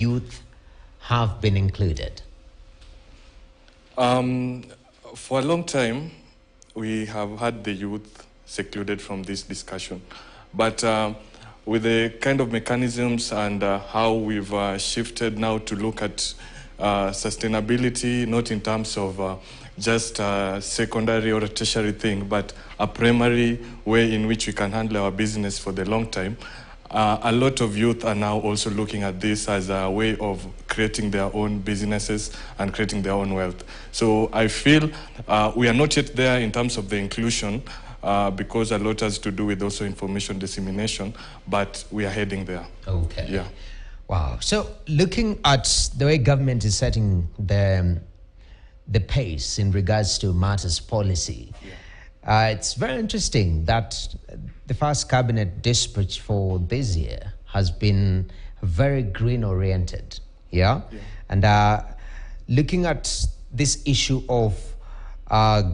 youth have been included? For a long time, we have had the youth secluded from this discussion. But with the kind of mechanisms and how we've shifted now to look at sustainability, not in terms of just a secondary or a tertiary thing, but a primary way in which we can handle our business for the long time. A lot of youth are now also looking at this as a way of creating their own businesses and creating their own wealth. So I feel we are not yet there in terms of the inclusion because a lot has to do with also information dissemination, but we are heading there. Okay. Yeah. Wow. So looking at the way government is setting the pace in regards to matters policy, it's very interesting that the first cabinet dispatch for this year has been very green oriented. Yeah. And looking at this issue of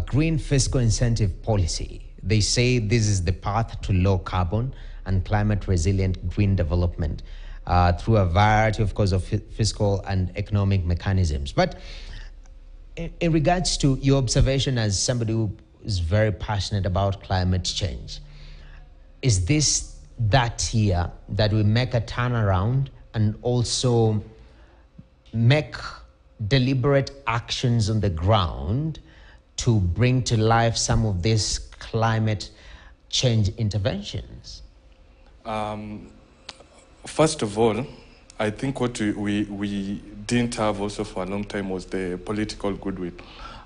green fiscal incentive policy, they say this is the path to low carbon and climate resilient green development through a variety, of course, of fiscal and economic mechanisms. But in regards to your observation as somebody who is very passionate about climate change, is this that year that we make a turnaround and also make deliberate actions on the ground to bring to life some of these climate change interventions? First of all, I think what we didn't have also for a long time was the political goodwill.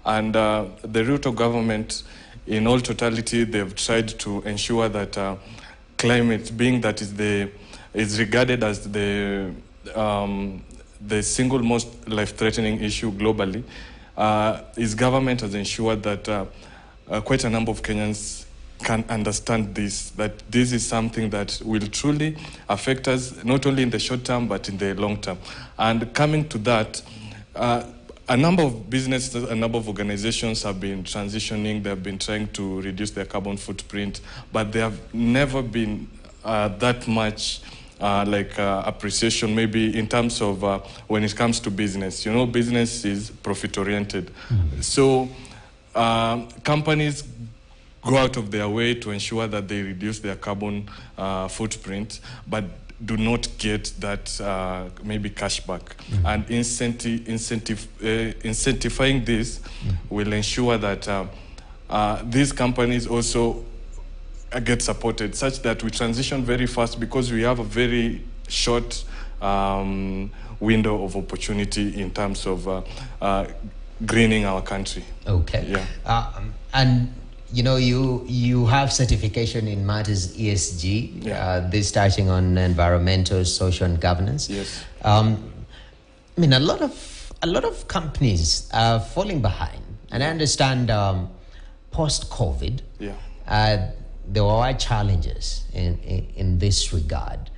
And the route of government, in all totality, they've tried to ensure that climate, being that is regarded as the single most life-threatening issue globally, his government has ensured that quite a number of Kenyans can understand this, that this is something that will truly affect us, not only in the short term, but in the long term. And coming to that, a number of businesses, a number of organizations have been transitioning, they've been trying to reduce their carbon footprint, but they have never been that much appreciation, maybe in terms of when it comes to business. You know, business is profit-oriented. Mm-hmm. So companies go out of their way to ensure that they reduce their carbon footprint, but do not get that maybe cashback. Mm-hmm. And incentivizing this will ensure that these companies also get supported, such that we transition very fast, because we have a very short window of opportunity in terms of greening our country. Okay. Yeah. And you know, you have certification in matters ESG, this touching on environmental, social, and governance. Yes. I mean, a lot of companies are falling behind, and I understand post-COVID, there were challenges in this regard,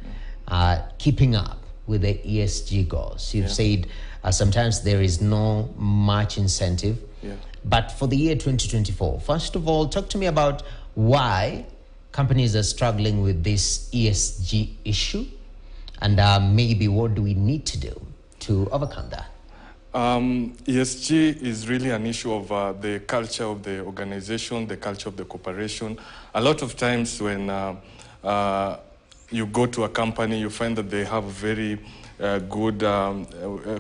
keeping up with the ESG goals. You've said sometimes there is no much incentive. Yeah. But for the year 2024, first of all, talk to me about why companies are struggling with this ESG issue, and maybe what do we need to do to overcome that? ESG is really an issue of the culture of the organization, the culture of the corporation. A lot of times when you go to a company, you find that they have very good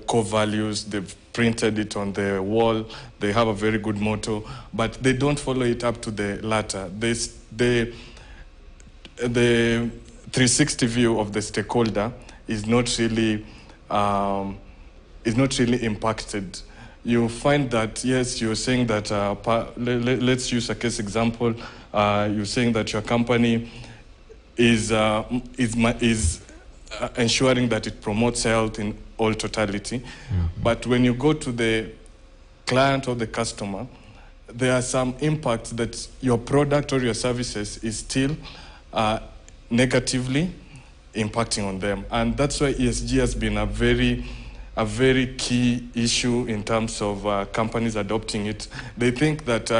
core values. They've printed it on the wall. They have a very good motto, but they don't follow it up to the latter. The 360 view of the stakeholder is not really impacted. You find that, yes, you're saying that, let's use a case example. You're saying that your company is ensuring that it promotes health in all totality. Mm-hmm. But when you go to the client or the customer, there are some impacts that your product or your services is still negatively impacting on them. And that's why ESG has been a very key issue in terms of companies adopting it. They think that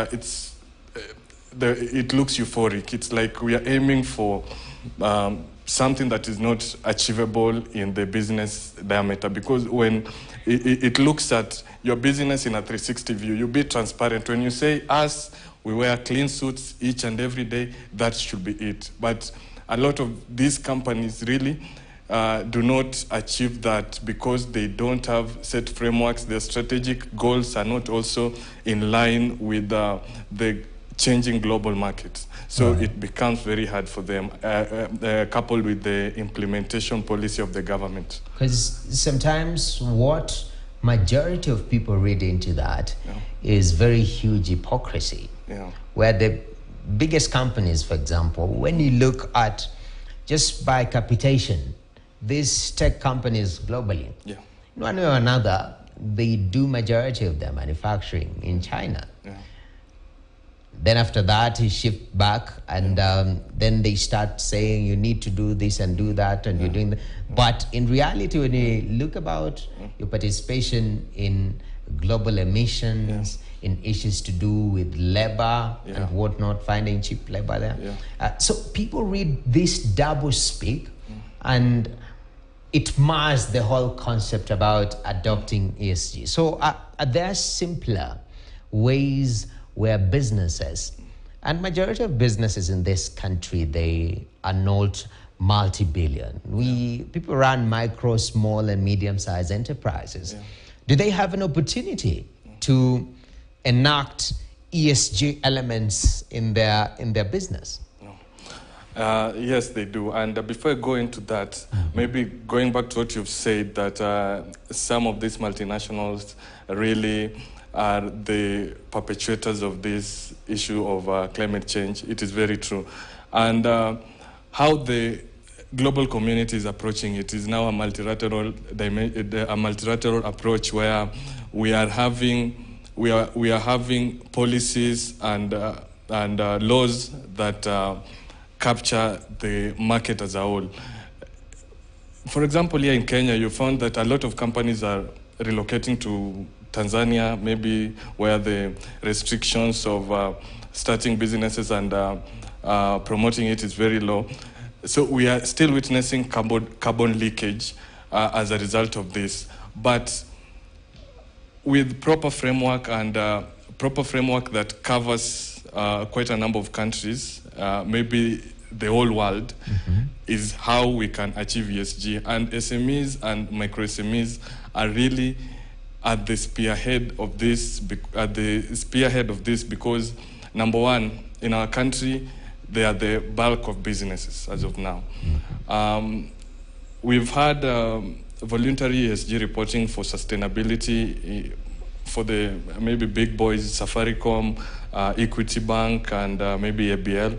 it looks euphoric. It's like we are aiming for something that is not achievable in the business diameter, because when it looks at your business in a 360 view, you be transparent. When you say us, we wear clean suits each and every day, that should be it. But a lot of these companies really do not achieve that because they don't have set frameworks. Their strategic goals are not also in line with the changing global markets. So it becomes very hard for them, coupled with the implementation policy of the government. Because sometimes what majority of people read into that is very huge hypocrisy. Where the biggest companies, for example, when you look at just by capitation, these tech companies globally, in one way or another, they do majority of their manufacturing in China. Then after that, you shift back, and then they start saying you need to do this and do that, and you're doing that. But in reality, when you look about your participation in global emissions, in issues to do with labor and whatnot, finding cheap labor there. So people read this double speak, and it mars the whole concept about adopting ESG. So are there simpler ways where businesses, and majority of businesses in this country, they are not multi-billion. People run micro, small, and medium-sized enterprises. Do they have an opportunity to enact ESG elements in their business? Yes, they do. And before I go into that, maybe going back to what you've said, that some of these multinationals really are the perpetrators of this issue of climate change. It is very true. And how the global community is approaching it is now a multilateral approach, where we are having policies and laws that capture the market as a whole. For example, here in Kenya, you found that a lot of companies are relocating to Tanzania, maybe where the restrictions of starting businesses and promoting it is very low. So we are still witnessing carbon leakage as a result of this. But with proper framework and proper framework that covers quite a number of countries, maybe the whole world, is how we can achieve ESG. And SMEs and micro SMEs are really at the spearhead of this. Because number one, in our country, they are the bulk of businesses as of now. We've had voluntary ESG reporting for sustainability for the maybe big boys, Safaricom, Equity Bank, and maybe ABL.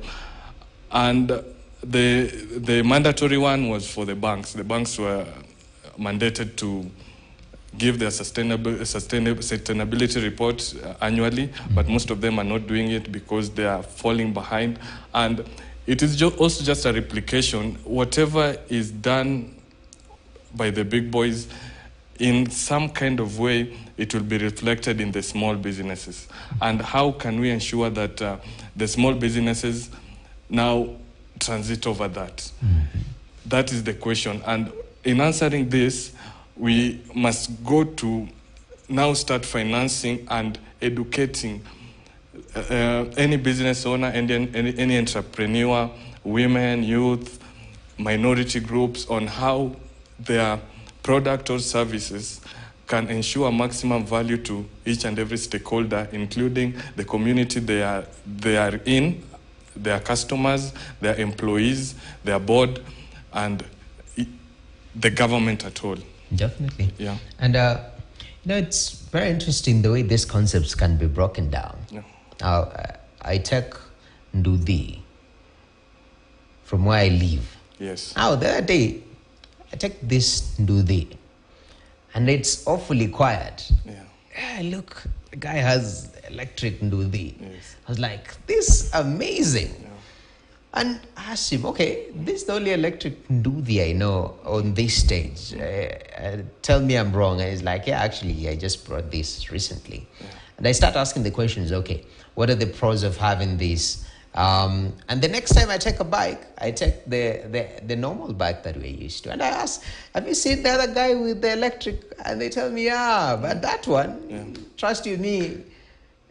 And the mandatory one was for the banks. The banks were mandated to give their sustainability report annually, but most of them are not doing it because they are falling behind. And it is also just a replication. Whatever is done by the big boys, in some kind of way, it will be reflected in the small businesses. And how can we ensure that the small businesses now transit over that? That is the question. And in answering this, we must go to now start financing and educating any business owner, any entrepreneur, women, youth, minority groups, on how their product or services can ensure maximum value to each and every stakeholder, including the community they are in, their customers, their employees, their board, and the government at all. Definitely. Yeah. And it's very interesting the way these concepts can be broken down. Now, I take Ndudi from where I live. Yes. Now, the other day, I take this Ndudi, and it's awfully quiet. Look, the guy has electric Ndudi. Yes. I was like, this is amazing. And I asked him, okay, this is the only electric Ndudi I know on this stage. Tell me I'm wrong. And he's like, yeah, actually, I just brought this recently. And I start asking the questions, okay, what are the pros of having this And the next time I take a bike, I take the normal bike that we're used to. And I ask, have you seen the other guy with the electric? And they tell me, yeah, but that one, trust you me.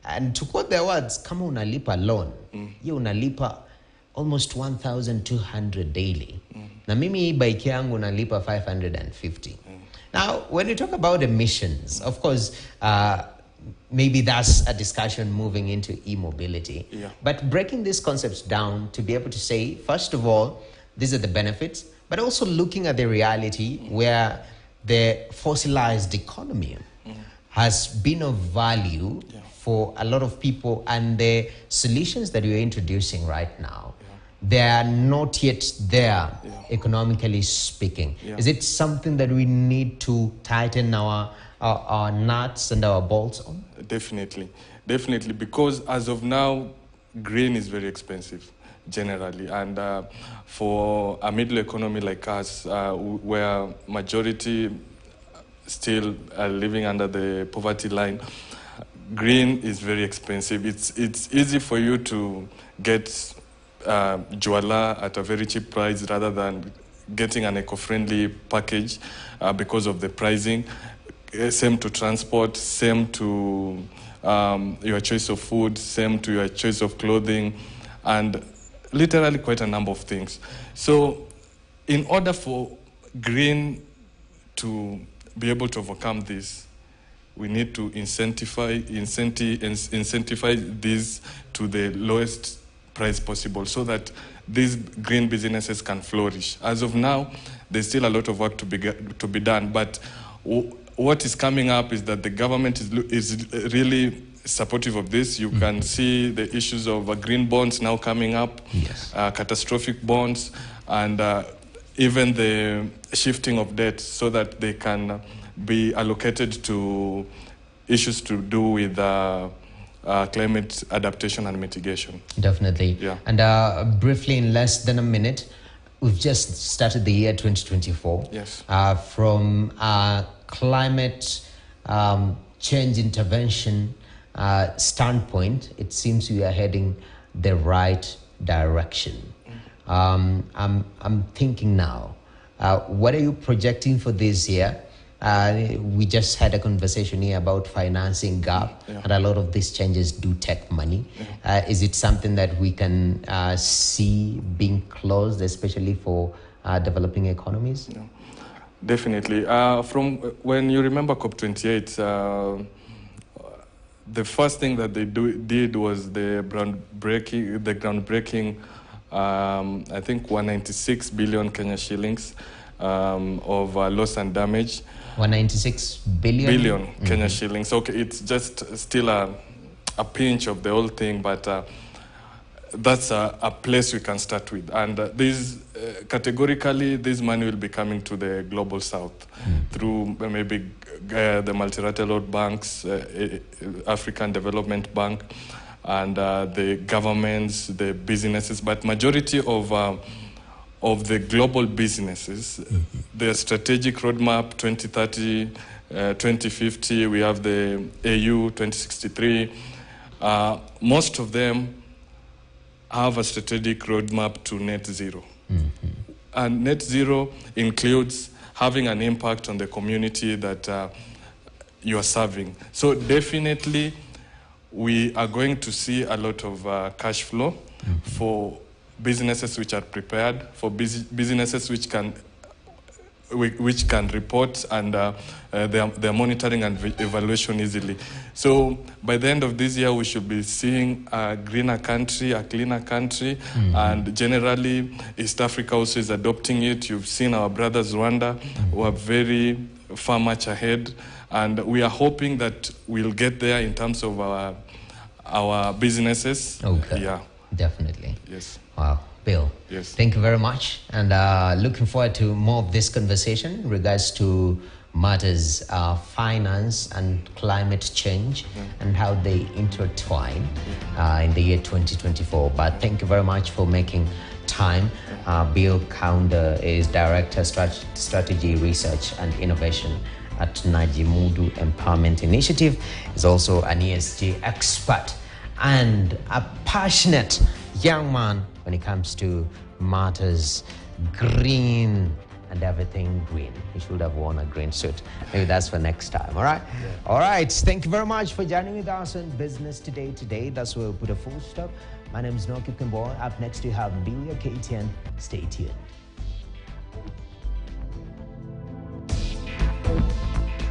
And to quote their words, kama unalipa loan, you unalipa almost 1,200 daily. Na mimi bike yangu unalipa 550. Now, when you talk about emissions, of course, maybe that's a discussion moving into e-mobility. Yeah. But breaking these concepts down to be able to say, first of all, these are the benefits, but also looking at the reality where the fossilized economy has been of value for a lot of people, and the solutions that you're introducing right now, they are not yet there, economically speaking. Is it something that we need to tighten our nuts and our bolts on? Definitely, because as of now, grain is very expensive generally, and for a middle economy like us, where majority still are living under the poverty line, grain is very expensive. It's easy for you to get juala at a very cheap price rather than getting an eco-friendly package because of the pricing. Same to transport, same to your choice of food, same to your choice of clothing, and literally quite a number of things. So in order for grain to be able to overcome this, we need to incentivize this to the lowest price possible so that these green businesses can flourish. As of now, there's still a lot of work to be done, but what is coming up is that the government is really supportive of this. You can see the issues of green bonds now coming up, catastrophic bonds, and even the shifting of debt so that they can be allocated to issues to do with climate adaptation and mitigation. Definitely. Yeah. And briefly, in less than a minute, we've just started the year 2024. Yes. From climate change intervention standpoint, it seems we are heading the right direction. I'm thinking now, what are you projecting for this year? We just had a conversation here about financing gap, and a lot of these changes do take money. Is it something that we can see being closed, especially for developing economies? Yeah. Definitely. From when you remember COP28, the first thing that they did was the groundbreaking, I think 196 billion Kenya shillings of loss and damage. 196 billion Kenya shillings. Okay, it's just still a pinch of the whole thing, but that's a place we can start with. And categorically, this money will be coming to the global south through maybe the multilateral banks, African Development Bank, and the governments, the businesses, but majority of the global businesses, the strategic roadmap 2030, 2050, we have the AU 2063. Most of them have a strategic roadmap to net zero. And net zero includes having an impact on the community that you are serving. So definitely, we are going to see a lot of cash flow for businesses which are prepared, for businesses which can report and they're monitoring and evaluation easily. So by the end of this year, we should be seeing a greener country, a cleaner country, and generally East Africa also is adopting it. You've seen our brothers Rwanda, who are very far much ahead, and we are hoping that we'll get there in terms of our businesses. Okay. Yeah. Definitely. Yes. Wow. Bill. Yes. Thank you very much. And looking forward to more of this conversation in regards to matters finance and climate change and how they intertwine in the year 2024. But thank you very much for making time. Bill Kaunda is Director Strategy Research and Innovation at Najimudu Empowerment Initiative. He's also an ESG expert and a passionate young man when it comes to matters green and everything green. He should have worn a green suit. Maybe that's for next time, all right? Yeah. All right, thank you very much for joining with us on Business Today. That's where we'll put a full stop. My name is Noki Kimbo. Up next, you have Bilia KTN. Stay tuned.